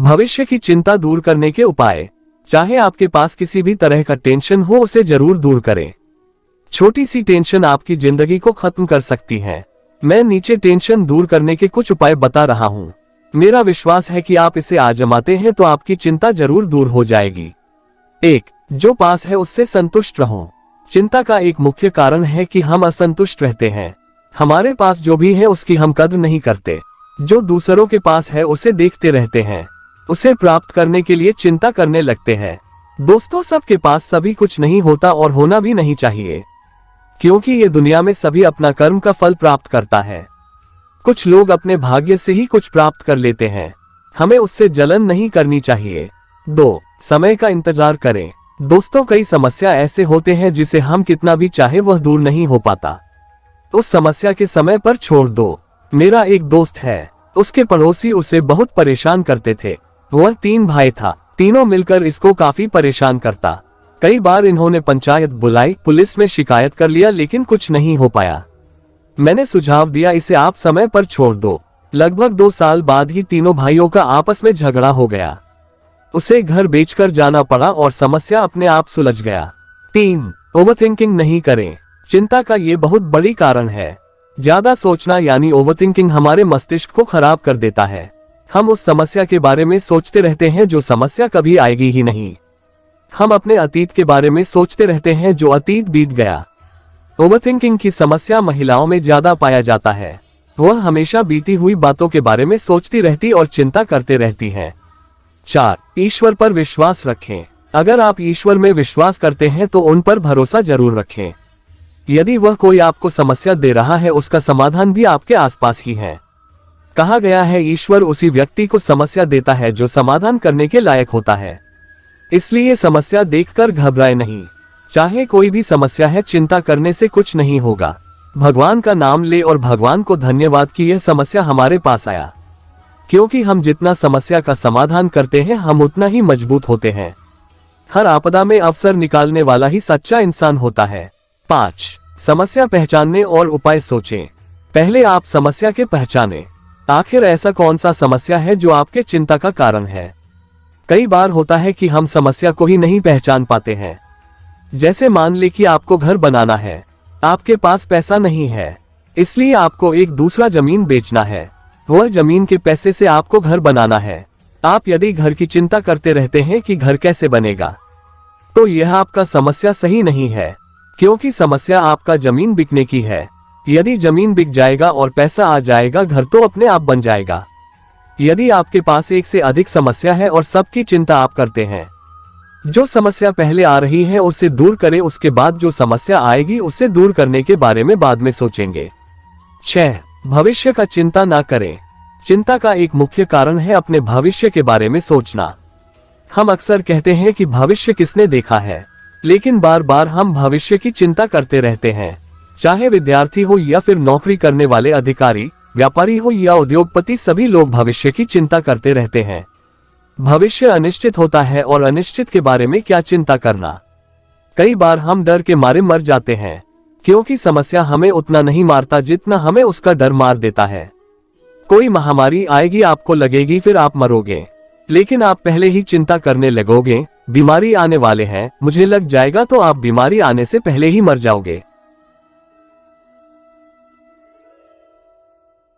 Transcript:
भविष्य की चिंता दूर करने के उपाय। चाहे आपके पास किसी भी तरह का टेंशन हो, उसे जरूर दूर करें। छोटी सी टेंशन आपकी जिंदगी को खत्म कर सकती है। मैं नीचे टेंशन दूर करने के कुछ उपाय बता रहा हूँ। मेरा विश्वास है कि आप इसे आजमाते हैं तो आपकी चिंता जरूर दूर हो जाएगी। 1. जो पास है उससे संतुष्ट रहो। चिंता का एक मुख्य कारण है कि हम असंतुष्ट रहते हैं। हमारे पास जो भी है उसकी हम कद्र नहीं करते। जो दूसरों के पास है उसे देखते रहते हैं, उसे प्राप्त करने के लिए चिंता करने लगते हैं। दोस्तों, सबके पास सभी कुछ नहीं होता और होना भी नहीं चाहिए, क्योंकि ये दुनिया में सभी अपना कर्म का फल प्राप्त करता है। कुछ लोग अपने भाग्य से ही कुछ प्राप्त कर लेते हैं, हमें उससे जलन नहीं करनी चाहिए। 2. समय का इंतजार करें। दोस्तों, कई समस्या ऐसे होते हैं जिसे हम कितना भी चाहे वह दूर नहीं हो पाता। उस समस्या के समय पर छोड़ दो। मेरा एक दोस्त है, उसके पड़ोसी उसे बहुत परेशान करते थे। वह 3 भाई था, तीनों मिलकर इसको काफी परेशान करता। कई बार इन्होंने पंचायत बुलाई, पुलिस में शिकायत कर लिया, लेकिन कुछ नहीं हो पाया। मैंने सुझाव दिया, इसे आप समय पर छोड़ दो। लगभग 2 साल बाद ही तीनों भाइयों का आपस में झगड़ा हो गया। उसे घर बेचकर जाना पड़ा और समस्या अपने आप सुलझ गया। 3. ओवरथिंकिंग नहीं करें। चिंता का ये बहुत बड़ी कारण है। ज्यादा सोचना यानी ओवरथिंकिंग हमारे मस्तिष्क को खराब कर देता है। हम उस समस्या के बारे में सोचते रहते हैं जो समस्या कभी आएगी ही नहीं। हम अपने अतीत के बारे में सोचते रहते हैं जो अतीत बीत गया। ओवरथिंकिंग की समस्या महिलाओं में ज्यादा पाया जाता है। वह हमेशा बीती हुई बातों के बारे में सोचती रहती और चिंता करते रहती हैं। 4. ईश्वर पर विश्वास रखें। अगर आप ईश्वर में विश्वास करते हैं तो उन पर भरोसा जरूर रखें। यदि वह कोई आपको समस्या दे रहा है, उसका समाधान भी आपके आसपास ही है। कहा गया है, ईश्वर उसी व्यक्ति को समस्या देता है जो समाधान करने के लायक होता है। इसलिए समस्या देखकर घबराए नहीं। चाहे कोई भी समस्या है, चिंता करने से कुछ नहीं होगा। भगवान का नाम ले और भगवान को धन्यवाद कि यह समस्या हमारे पास आया, क्योंकि हम जितना समस्या का समाधान करते हैं, हम उतना ही मजबूत होते हैं। हर आपदा में अवसर निकालने वाला ही सच्चा इंसान होता है। 5. समस्या पहचानने और उपाय सोचें। पहले आप समस्या के पहचानें। आखिर ऐसा कौन सा समस्या है जो आपके चिंता का कारण है। कई बार होता है कि हम समस्या को ही नहीं पहचान पाते हैं। जैसे मान ले कि आपको घर बनाना है, आपके पास पैसा नहीं है, इसलिए आपको एक दूसरा जमीन बेचना है। वह जमीन के पैसे से आपको घर बनाना है। आप यदि घर की चिंता करते रहते हैं कि घर कैसे बनेगा, तो यह आपका समस्या सही नहीं है, क्योंकि समस्या आपका जमीन बिकने की है। यदि जमीन बिक जाएगा और पैसा आ जाएगा, घर तो अपने आप बन जाएगा। यदि आपके पास एक से अधिक समस्या है और सबकी चिंता आप करते हैं, जो समस्या पहले आ रही है उसे दूर करें, उसके बाद जो समस्या आएगी उसे दूर करने के बारे में बाद में सोचेंगे। 6. भविष्य का चिंता ना करें। चिंता का एक मुख्य कारण है अपने भविष्य के बारे में सोचना। हम अक्सर कहते हैं कि भविष्य किसने देखा है, लेकिन बार बार हम भविष्य की चिंता करते रहते हैं। चाहे विद्यार्थी हो या फिर नौकरी करने वाले अधिकारी, व्यापारी हो या उद्योगपति, सभी लोग भविष्य की चिंता करते रहते हैं। भविष्य अनिश्चित होता है और अनिश्चित के बारे में क्या चिंता करना। कई बार हम डर के मारे मर जाते हैं, क्योंकि समस्या हमें उतना नहीं मारता जितना हमें उसका डर मार देता है। कोई महामारी आएगी, आपको लगेगी फिर आप मरोगे, लेकिन आप पहले ही चिंता करने लगोगे, बीमारी आने वाले हैं, मुझे लग जाएगा, तो आप बीमारी आने से पहले ही मर जाओगे।